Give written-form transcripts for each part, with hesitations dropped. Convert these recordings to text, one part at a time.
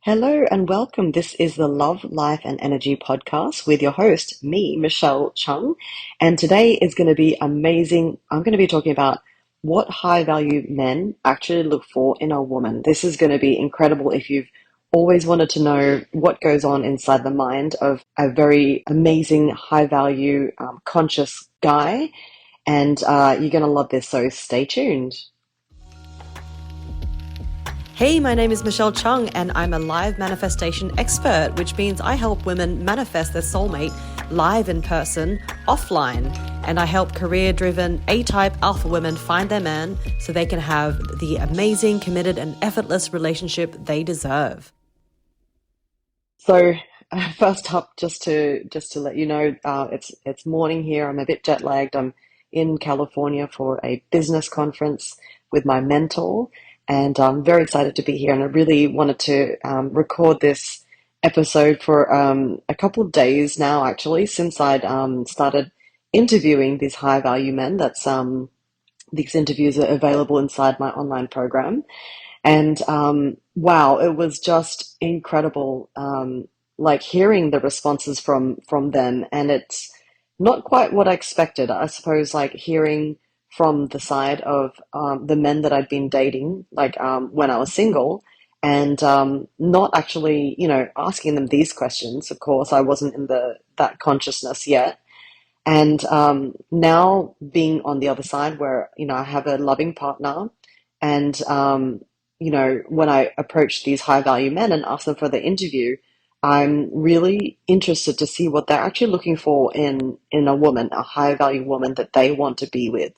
Hello and welcome. This is the Love, Life and Energy podcast with your host, me, Michelle Chung. And today is going to be amazing. I'm going to be talking about what high value men actually look for in a woman. This is going to be incredible if you've always wanted to know what goes on inside the mind of a very amazing, high value, conscious guy. And you're going to love this. So stay tuned. Hey, my name is Michelle Chung, and I'm a live manifestation expert, which means I help women manifest their soulmate live in person, offline. And I help career-driven, A-type alpha women find their man so they can have the amazing, committed, and effortless relationship they deserve. So, first up, just to let you know, it's morning here. I'm a bit jet lagged. I'm in California for a business conference with my mentor, and I'm very excited to be here. And I really wanted to record this episode for a couple of days now, actually, since I'd started interviewing these high value men. These interviews are available inside my online program. And wow, it was just incredible, like hearing the responses from them, and it's not quite what I expected. I suppose, like hearing from the side of the men that I'd been dating, like when I was single, and not actually, asking them these questions. Of course, I wasn't in the that consciousness yet. And now being on the other side where, I have a loving partner and, when I approach these high value men and ask them for the interview, I'm really interested to see what they're actually looking for in a woman, a high value woman that they want to be with.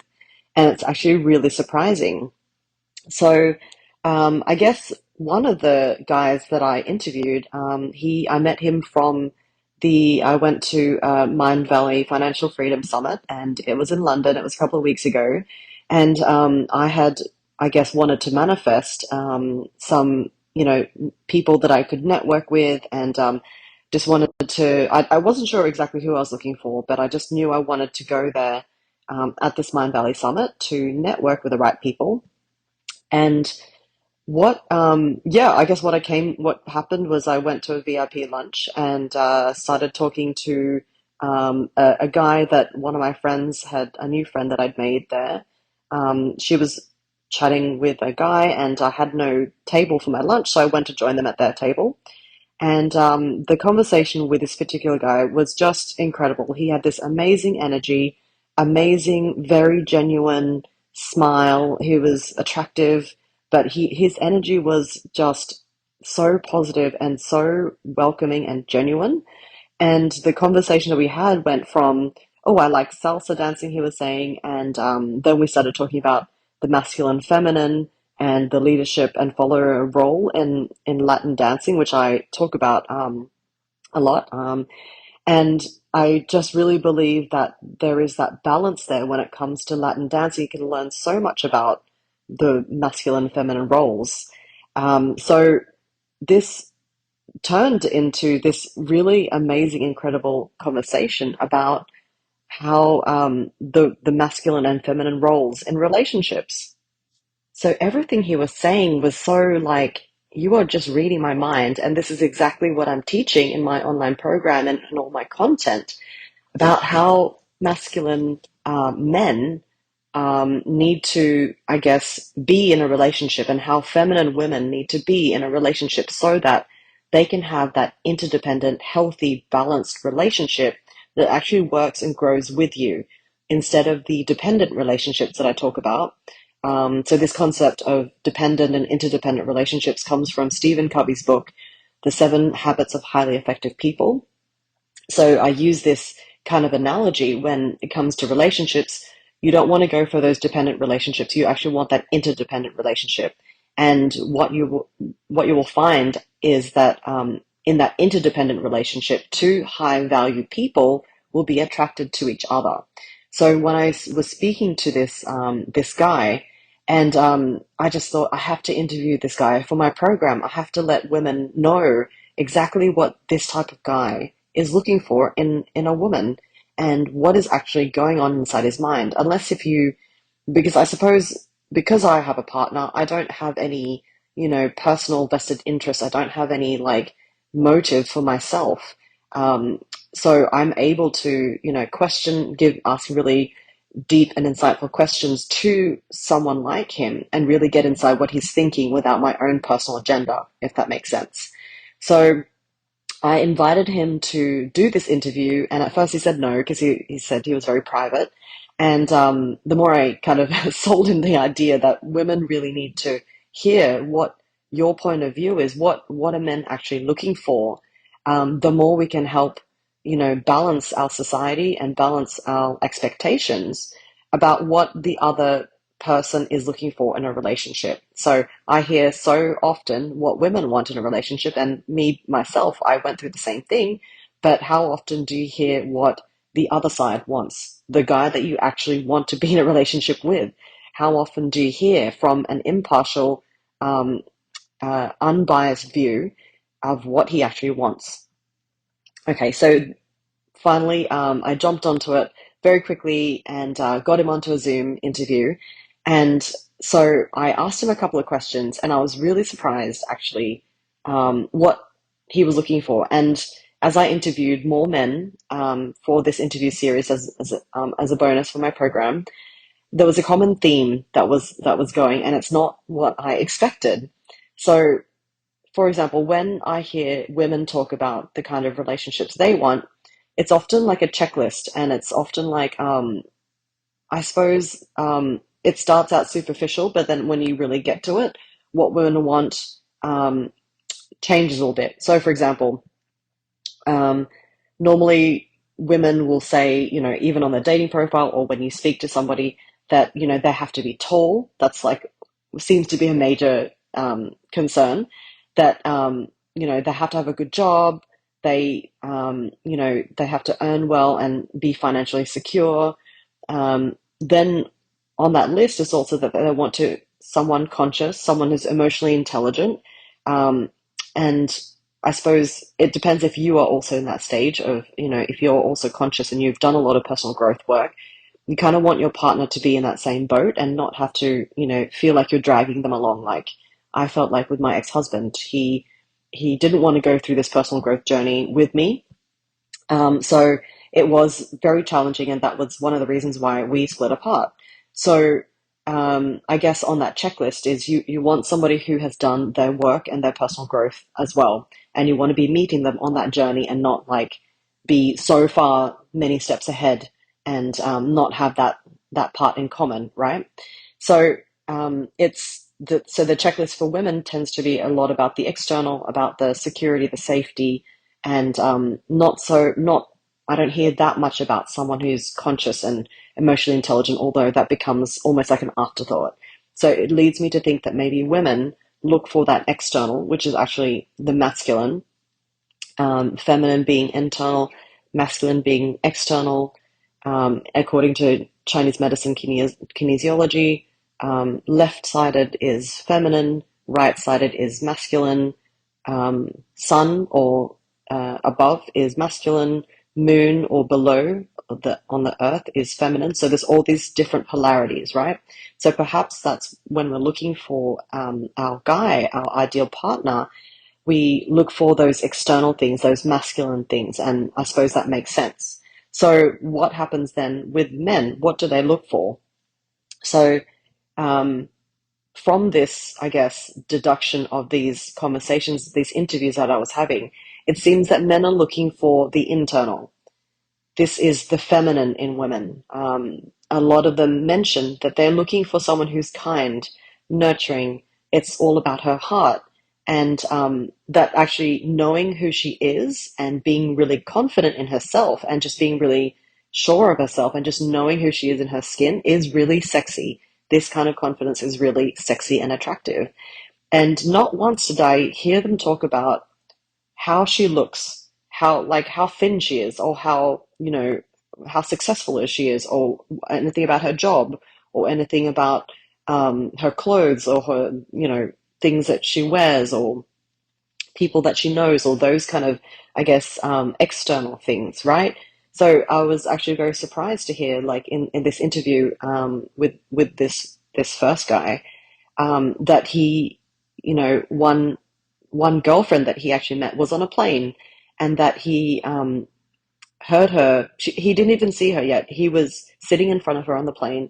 And it's actually really surprising. So, I guess one of the guys that I interviewed, I met him from I went to Mind Valley Financial Freedom Summit, and it was in London. It was a couple of weeks ago, and I had, I guess, wanted to manifest some, people that I could network with, and just wanted to. I wasn't sure exactly who I was looking for, but I just knew I wanted to go there at this Mind Valley Summit to network with the right people. And I guess what happened was I went to a VIP lunch and started talking to a guy that one of my friends had, a new friend that I'd made there. She was chatting with a guy, and I had no table for my lunch, so I went to join them at their table. And the conversation with this particular guy was just incredible. He had this amazing energy, amazing, very genuine smile. He was attractive, but his energy was just so positive and so welcoming and genuine. And the conversation that we had went from, oh, I like salsa dancing, he was saying, and then we started talking about the masculine, feminine, and the leadership and follower role in Latin dancing, which I talk about a lot. And I just really believe that there is that balance there when it comes to Latin dancing. You can learn so much about the masculine, feminine roles. So this turned into this really amazing, incredible conversation about how the masculine and feminine roles in relationships. So everything he was saying was so like, you are just reading my mind, and this is exactly what I'm teaching in my online program and all my content about how masculine men need to, I guess, be in a relationship, and how feminine women need to be in a relationship so that they can have that interdependent, healthy, balanced relationship that actually works and grows with you instead of the dependent relationships that I talk about. So this concept of dependent and interdependent relationships comes from Stephen Covey's book, The 7 Habits of Highly Effective People. So I use this kind of analogy when it comes to relationships. You don't want to go for those dependent relationships. You actually want that interdependent relationship. And what you will find is that in that interdependent relationship, two high value people will be attracted to each other. So when I was speaking to this guy, and I just thought I have to interview this guy for my program. I have to let women know exactly what this type of guy is looking for in a woman, and what is actually going on inside his mind. Because I suppose, because I have a partner, I don't have any, personal vested interest. I don't have any like motive for myself. Um, so I'm able to, ask really deep and insightful questions to someone like him and really get inside what he's thinking without my own personal agenda, if that makes sense. So I invited him to do this interview, and at first he said no because he said he was very private. And the more I kind of sold him the idea that women really need to hear what your point of view is, what are men actually looking for, the more we can help, balance our society and balance our expectations about what the other person is looking for in a relationship. So I hear so often what women want in a relationship, and me myself, I went through the same thing. But how often do you hear what the other side wants? The guy that you actually want to be in a relationship with? How often do you hear from an impartial, um, unbiased view of what he actually wants? Okay, so finally, I jumped onto it very quickly and got him onto a Zoom interview. And so I asked him a couple of questions, and I was really surprised actually what he was looking for. And as I interviewed more men for this interview series as a bonus for my program, there was a common theme that was going, and it's not what I expected. So for example, when I hear women talk about the kind of relationships they want, it's often like a checklist, and it's often like, I suppose, it starts out superficial, but then when you really get to it, what women want um, changes a little bit. So, for example, um, normally women will say, even on their dating profile or when you speak to somebody, that, they have to be tall. That's like, seems to be a major concern. That, they have to have a good job. They have to earn well and be financially secure. Then on that list is also that they want to someone conscious, someone who's emotionally intelligent, um, and I suppose it depends if you are also in that stage of, if you're also conscious and you've done a lot of personal growth work, you kind of want your partner to be in that same boat and not have to, feel like you're dragging them along. Like I felt like with my ex-husband, he didn't want to go through this personal growth journey with me. So it was very challenging, and that was one of the reasons why we split apart. So I guess on that checklist is you want somebody who has done their work and their personal growth as well, and you want to be meeting them on that journey and not like be so far many steps ahead and not have that part in common, right? So the checklist for women tends to be a lot about the external, about the security, the safety, and not I don't hear that much about someone who's conscious and emotionally intelligent, although that becomes almost like an afterthought. So it leads me to think that maybe women look for that external, which is actually the masculine, feminine being internal, masculine being external. According to Chinese medicine kinesiology, left-sided is feminine, right-sided is masculine, sun or above is masculine, moon or below on the earth is feminine. So there's all these different polarities, right? So perhaps that's when we're looking for our guy, our ideal partner, we look for those external things, those masculine things, and I suppose that makes sense. So what happens then with men? What do they look for? So um, from this, I guess, deduction of these conversations, these interviews that I was having, it seems that men are looking for the internal. This is the feminine in women. A lot of them mention that they're looking for someone who's kind, nurturing. It's all about her heart. And that actually knowing who she is and being really confident in herself and just being really sure of herself and just knowing who she is in her skin is really sexy. This kind of confidence is really sexy and attractive. And not once did I hear them talk about how she looks, how thin she is, or how successful she is, or anything about her job, or anything about her clothes, or her things that she wears, or people that she knows, or those kind of, I guess, external things, right? So I was actually very surprised to hear, like in this interview with this first guy, that one girlfriend that he actually met was on a plane, and that he heard her. He didn't even see her yet. He was sitting in front of her on the plane,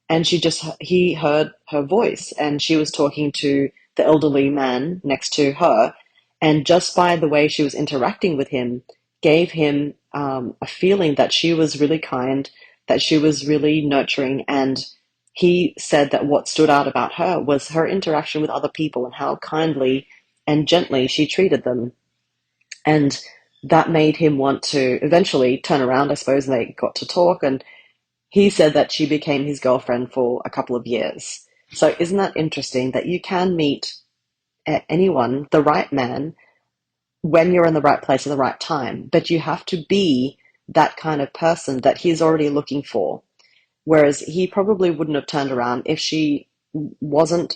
and he heard her voice, and she was talking to the elderly man next to her, and just by the way she was interacting with him, gave him a feeling that she was really kind, that she was really nurturing, and he said that what stood out about her was her interaction with other people and how kindly and gently she treated them. And that made him want to eventually turn around, I suppose, and they got to talk. And he said that she became his girlfriend for a couple of years. So isn't that interesting that you can meet anyone, the right man, when you're in the right place at the right time, but you have to be that kind of person that he's already looking for. Whereas he probably wouldn't have turned around if she wasn't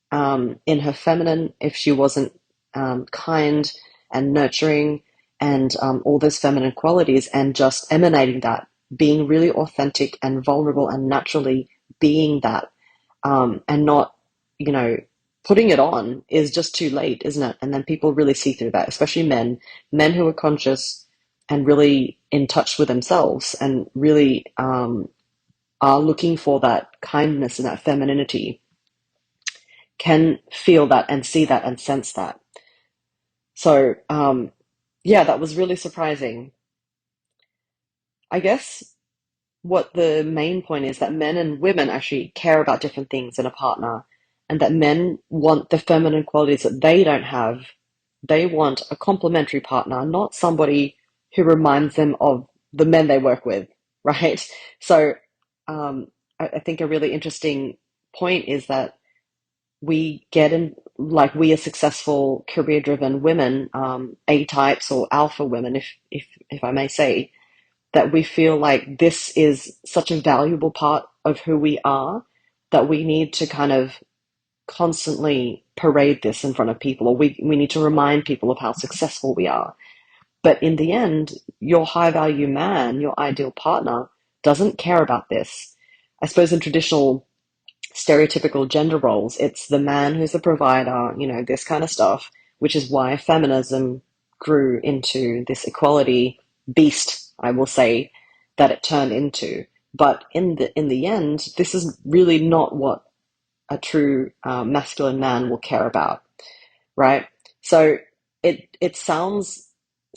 in her feminine, if she wasn't kind and nurturing and all those feminine qualities, and just emanating that, being really authentic and vulnerable and naturally being that, and not, you know, putting it on is just too late, isn't it? And then people really see through that, especially men who are conscious and really in touch with themselves and really are looking for that kindness and that femininity can feel that and see that and sense that. So, yeah, that was really surprising. I guess what the main point is that men and women actually care about different things in a partner, and that men want the feminine qualities that they don't have. They want a complementary partner, not somebody who reminds them of the men they work with, right? So, I think a really interesting point is that we get in, like, we are successful, career-driven women, A types or alpha women, if I may say, that we feel like this is such a valuable part of who we are, that we need to kind of constantly parade this in front of people, or we need to remind people of how successful we are. But in the end, your high value man, your ideal partner, doesn't care about this. I suppose in traditional stereotypical gender roles, it's the man who's the provider, this kind of stuff, which is why feminism grew into this equality beast, I will say, that it turned into. But in the end, this is really not what a true masculine man will care about, right? So it sounds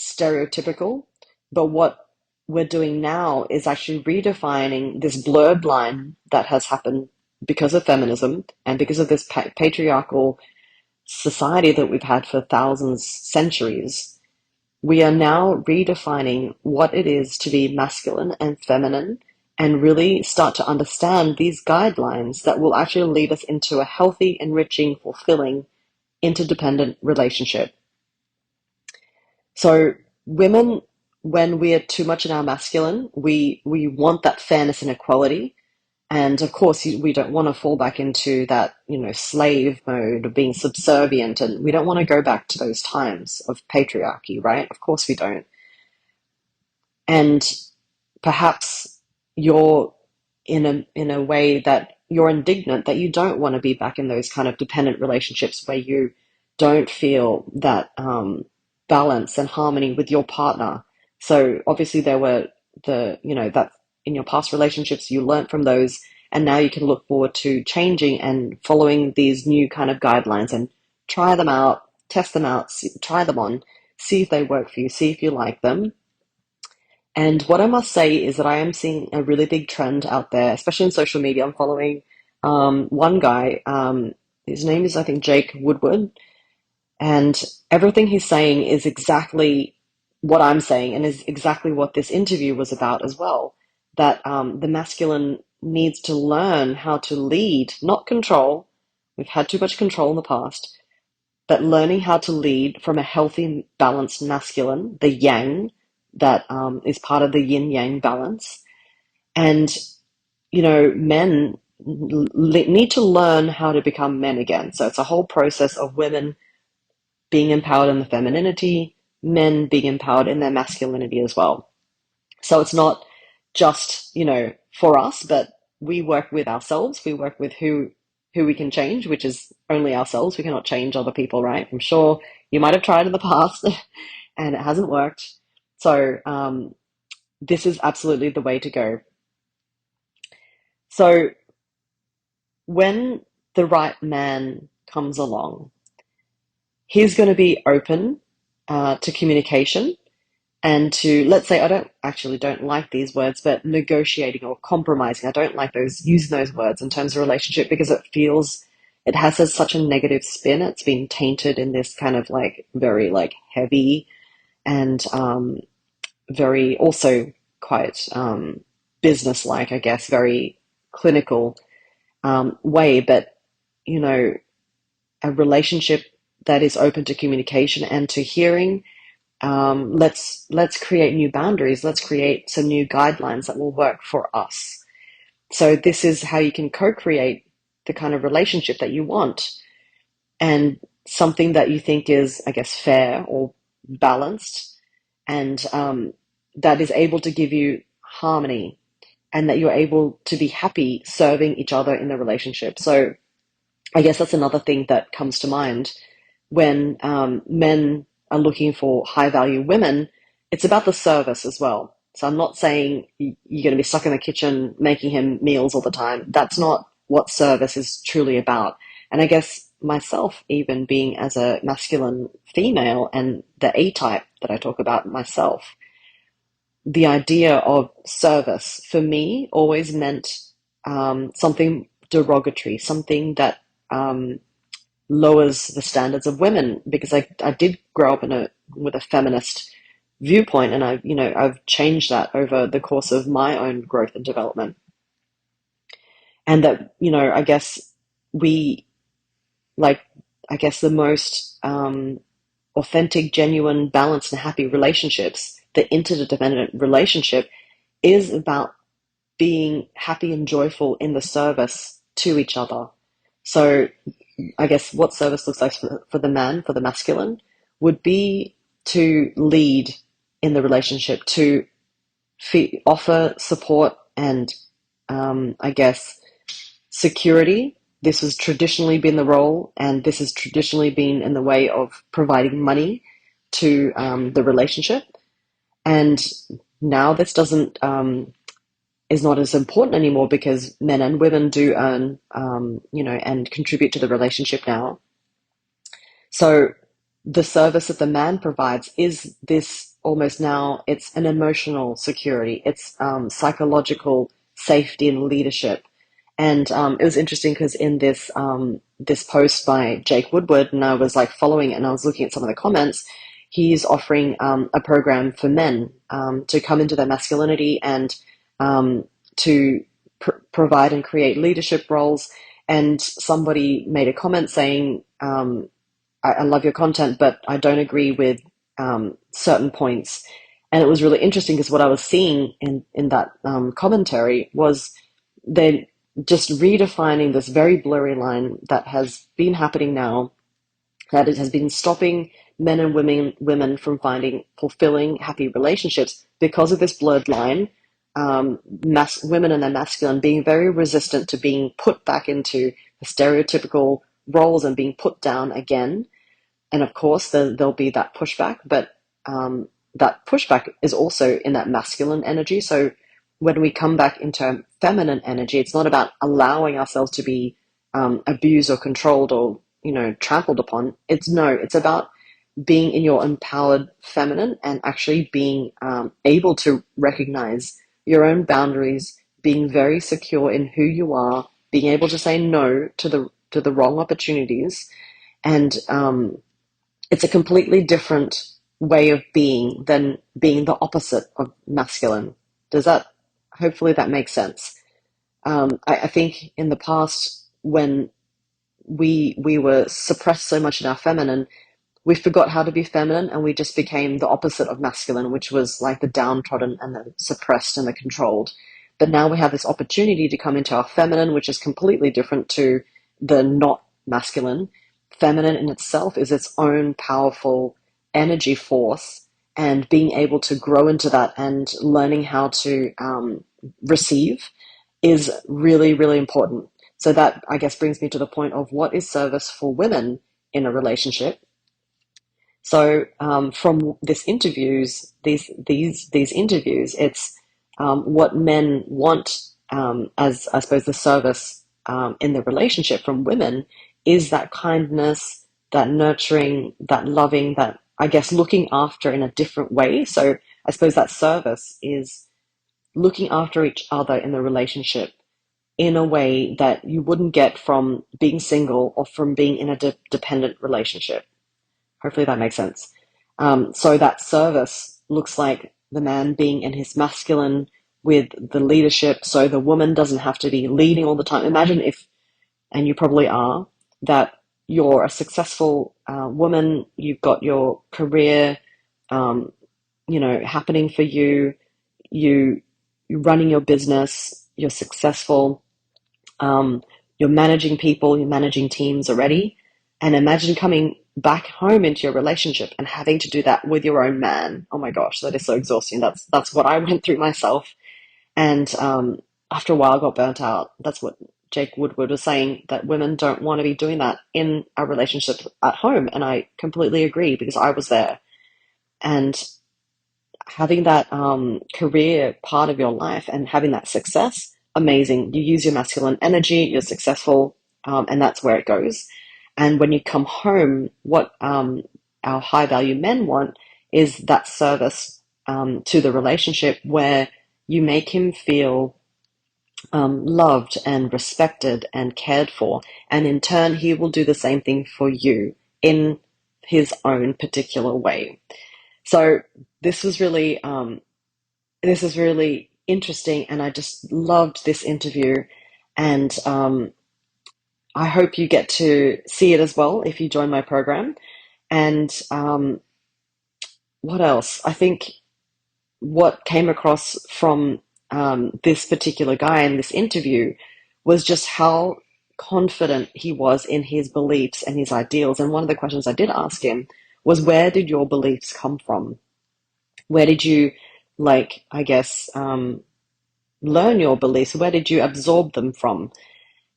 stereotypical, but what we're doing now is actually redefining this blurred line that has happened because of feminism and because of this patriarchal society that we've had for thousands, centuries. We are now redefining what it is to be masculine and feminine, and really start to understand these guidelines that will actually lead us into a healthy, enriching, fulfilling, interdependent relationship. So women, when we are too much in our masculine, we want that fairness and equality. And of course, we don't want to fall back into that, slave mode of being subservient. And we don't want to go back to those times of patriarchy, right? Of course we don't. And perhaps you're in a way that you're indignant that you don't want to be back in those kind of dependent relationships where you don't feel that balance and harmony with your partner. So obviously there were that in your past relationships you learnt from those, and now you can look forward to changing and following these new kind of guidelines and try them out, test them out, try them on, see if they work for you, see if you like them. And what I must say is that I am seeing a really big trend out there, especially in social media. I'm following one guy. His name is, I think, Jake Woodward. And everything he's saying is exactly what I'm saying, and is exactly what this interview was about as well. That the masculine needs to learn how to lead, not control. We've had too much control in the past, but learning how to lead from a healthy, balanced masculine, the yang, that is part of the yin yang balance. And, men need to learn how to become men again. So it's a whole process of women being empowered in the femininity, men being empowered in their masculinity as well. So it's not just, for us, but we work with ourselves, we work with who who we can change, which is only ourselves. We cannot change other people, right? I'm sure you might have tried in the past and it hasn't worked. So this is absolutely the way to go. So when the right man comes along, he's going to be open to communication and to, let's say, I don't like these words, but negotiating or compromising. I don't like those using those words in terms of relationship because it has such a negative spin. It's been tainted in this kind of like very like heavy and very also quite business like, I guess, very clinical way. But you know, a relationship that is open to communication and to hearing. Let's create new boundaries. Let's create some new guidelines that will work for us. So this is how you can co-create the kind of relationship that you want, and something that you think is, I guess, fair or balanced, and that is able to give you harmony, and that you're able to be happy serving each other in the relationship. So I guess that's another thing that comes to mind when men are looking for high value women. It's about the service as well. So I'm not saying you're going to be stuck in the kitchen making him meals all the time. That's not what service is truly about. And I guess myself, even being as a masculine female and the A type that I talk about myself, the idea of service for me always meant something derogatory, something that lowers the standards of women, because I did grow up with a feminist viewpoint, and I've changed that over the course of my own growth and development. And that, I guess we like, I guess the most authentic, genuine, balanced and happy relationships, the interdependent relationship, is about being happy and joyful in the service to each other. So I guess what service looks like for the man, for the masculine, would be to lead in the relationship, to offer support and, I guess, security. This has traditionally been the role, and this has traditionally been in the way of providing money to the relationship. And now this doesn't is not as important anymore, because men and women do earn, and contribute to the relationship now. So the service that the man provides is this almost now, it's an emotional security, it's psychological safety and leadership. And it was interesting because in this post by Jake Woodward, and I was like following it and I was looking at some of the comments, he's offering a program for men to come into their masculinity and to provide and create leadership roles. And somebody made a comment saying, I love your content, but I don't agree with certain points. And it was really interesting because what I was seeing in that commentary was they're just redefining this very blurry line that has been happening now, that it has been stopping men and women from finding fulfilling, happy relationships because of this blurred line. Women and their masculine being very resistant to being put back into the stereotypical roles and being put down again. And of course, there'll be that pushback, but that pushback is also in that masculine energy. So when we come back into feminine energy, it's not about allowing ourselves to be abused or controlled or trampled upon. It's about being in your empowered feminine and actually being able to recognize your own boundaries, being very secure in who you are, being able to say no to the wrong opportunities, and it's a completely different way of being than being the opposite of masculine. Hopefully that makes sense. I think in the past, when we were suppressed so much in our feminine, we forgot how to be feminine and we just became the opposite of masculine, which was like the downtrodden and the suppressed and the controlled. But now we have this opportunity to come into our feminine, which is completely different to the not masculine. Feminine in itself is its own powerful energy force, and being able to grow into that and learning how to receive is really, really important. So that, I guess, brings me to the point of what is service for women in a relationship. So from these interviews, it's what men want as, I suppose, the service in the relationship from women is that kindness, that nurturing, that loving, that, I guess, looking after in a different way. So I suppose that service is looking after each other in the relationship in a way that you wouldn't get from being single or from being in a dependent relationship. Hopefully that makes sense. So that service looks like the man being in his masculine with the leadership. So the woman doesn't have to be leading all the time. Imagine if, and you probably are, that you're a successful woman, you've got your career, um, happening for you, you, you're running your business, you're successful, um, you're managing people, you're managing teams already. And imagine coming back home into your relationship and having to do that with your own man. Oh my gosh, that is so exhausting. That's what I went through myself. And after a while, I got burnt out. That's what Jake Woodward was saying, that women don't want to be doing that in a relationship at home. And I completely agree because I was there. And having that career part of your life and having that success, amazing. You use your masculine energy, you're successful, and that's where it goes. And when you come home, what our high value men want is that service to the relationship where you make him feel loved and respected and cared for. And in turn, he will do the same thing for you in his own particular way. So this was really this is really interesting, and I just loved this interview. And I hope you get to see it as well if you join my program. And what else? I think what came across from this particular guy in this interview was just how confident he was in his beliefs and his ideals. And one of the questions I did ask him was, where did your beliefs come from? Where did you, like, I guess, learn your beliefs? Where did you absorb them from?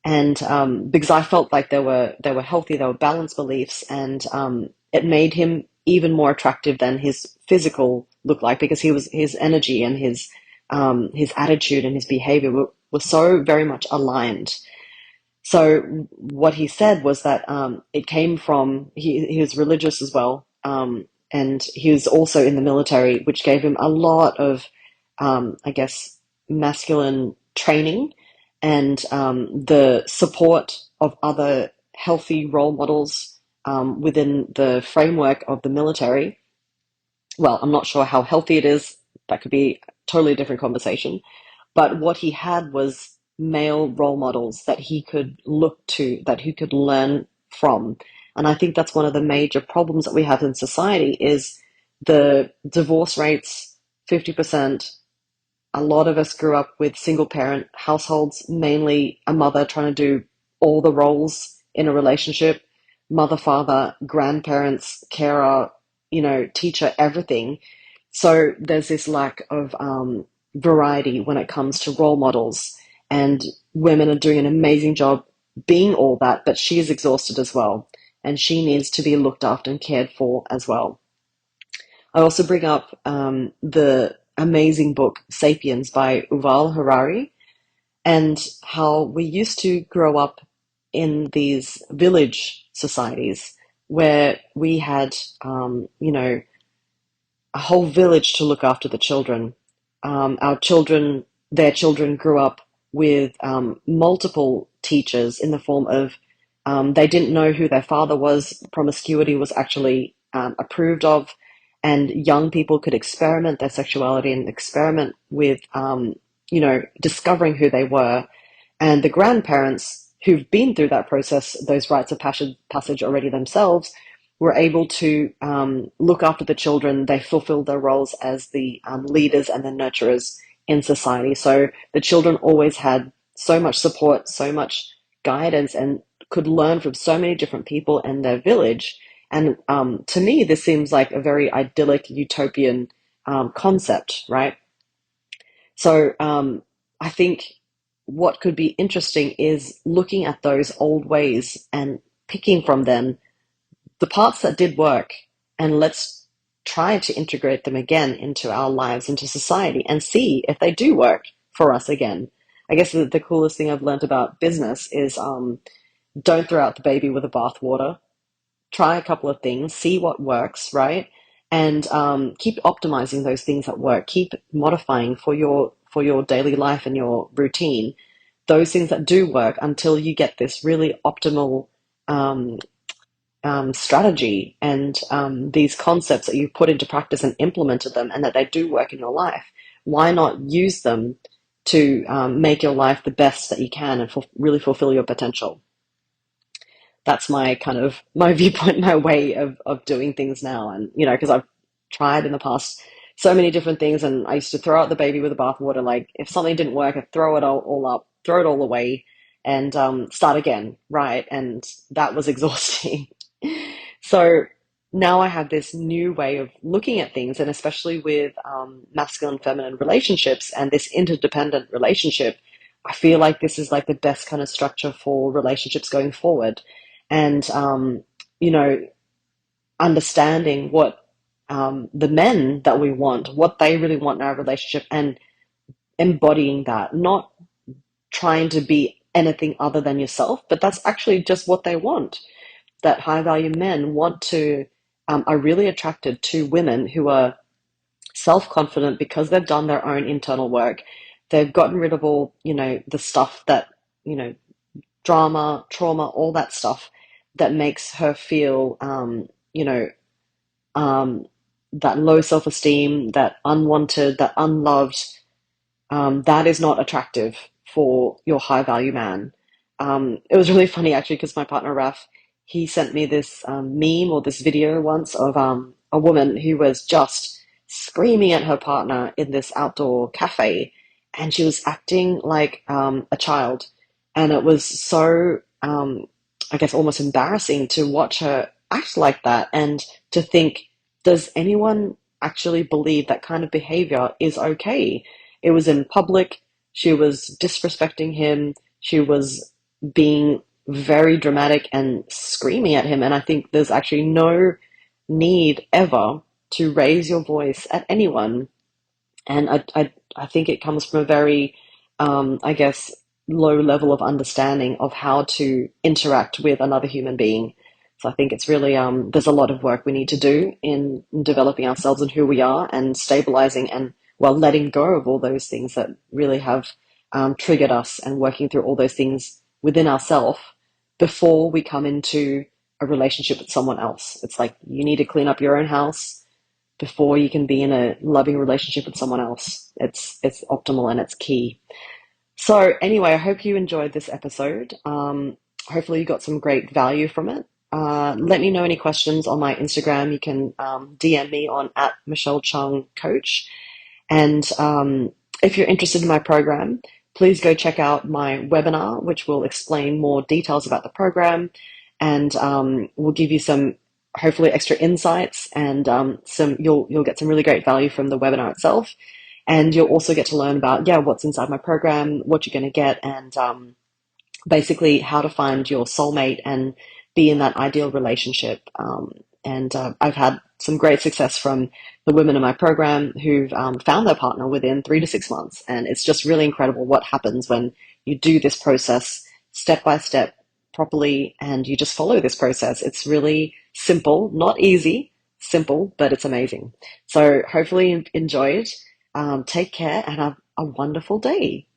And because I felt like they were healthy, they were balanced beliefs, and it made him even more attractive than his physical look like, because his energy and his attitude and his behavior were so very much aligned. So what he said was that it came from, he was religious as well, and he was also in the military, which gave him a lot of, I guess, masculine training and the support of other healthy role models within the framework of the military. Well, I'm not sure how healthy it is. That could be a totally different conversation. But what he had was male role models that he could look to, that he could learn from. And I think that's one of the major problems that we have in society is the divorce rates, 50%. A lot of us grew up with single parent households, mainly a mother trying to do all the roles in a relationship, mother, father, grandparents, carer, teacher, everything. So there's this lack of variety when it comes to role models, and women are doing an amazing job being all that, but she is exhausted as well, and she needs to be looked after and cared for as well. I also bring up the amazing book Sapiens by Yuval Harari, and how we used to grow up in these village societies where we had, a whole village to look after the children. Our children, their children grew up with multiple teachers in the form of they didn't know who their father was. Promiscuity was actually approved of, and young people could experiment their sexuality and experiment with, discovering who they were. And the grandparents who've been through that process, those rites of passage already themselves, were able to look after the children. They fulfilled their roles as the leaders and the nurturers in society. So the children always had so much support, so much guidance, and could learn from so many different people in their village. And to me, this seems like a very idyllic, utopian concept, right? So I think what could be interesting is looking at those old ways and picking from them the parts that did work, and let's try to integrate them again into our lives, into society, and see if they do work for us again. I guess the coolest thing I've learned about business is don't throw out the baby with the bathwater. Try a couple of things, see what works, right? And keep optimizing those things that work. Keep modifying for your daily life and your routine those things that do work until you get this really optimal um, strategy and these concepts that you put into practice and implemented them and that they do work in your life. Why not use them to make your life the best that you can and really fulfill your potential? That's my kind of my viewpoint, my way of doing things now. And because I've tried in the past so many different things, and I used to throw out the baby with the bathwater. Like if something didn't work, I'd throw it all up, throw it all away, and start again, right? And that was exhausting. So now I have this new way of looking at things, and especially with masculine feminine relationships and this interdependent relationship, I feel like this is like the best kind of structure for relationships going forward. And, you know, understanding what the men that we want, what they really want in our relationship, and embodying that, not trying to be anything other than yourself, but that's actually just what they want. That high value men want to are really attracted to women who are self confident because they've done their own internal work. They've gotten rid of all the stuff that you know drama, trauma, all that stuff that makes her feel um, that low self esteem, that unwanted, that unloved, that is not attractive for your high value man. It was really funny actually because my partner Raf, he sent me this meme or this video once of a woman who was just screaming at her partner in this outdoor cafe, and she was acting like a child, and it was so I guess almost embarrassing to watch her act like that and to think, does anyone actually believe that kind of behavior is okay? It was in public. She was disrespecting him. She was being very dramatic and screaming at him. And I think there's actually no need ever to raise your voice at anyone. And I think it comes from a very, I guess, low level of understanding of how to interact with another human being. So I think it's really, there's a lot of work we need to do in developing ourselves and who we are and stabilizing and, well, letting go of all those things that really have triggered us and working through all those things within ourselves before we come into a relationship with someone else. It's like you need to clean up your own house before you can be in a loving relationship with someone else. It's optimal and it's key. So anyway, I hope you enjoyed this episode. Hopefully you got some great value from it. Let me know any questions on my Instagram. You can DM me on at Michelle Chung Coach. And if you're interested in my program, please go check out my webinar, which will explain more details about the program and will give you some hopefully extra insights and some you'll get some really great value from the webinar itself. And you'll also get to learn about what's inside my program, what you're going to get, and basically how to find your soulmate and be in that ideal relationship. And I've had some great success from the women in my program who've found their partner within 3 to 6 months. And it's just really incredible what happens when you do this process step by step properly and you just follow this process. It's really simple, not easy, simple, but it's amazing. So hopefully you enjoyed. Take care and have a wonderful day.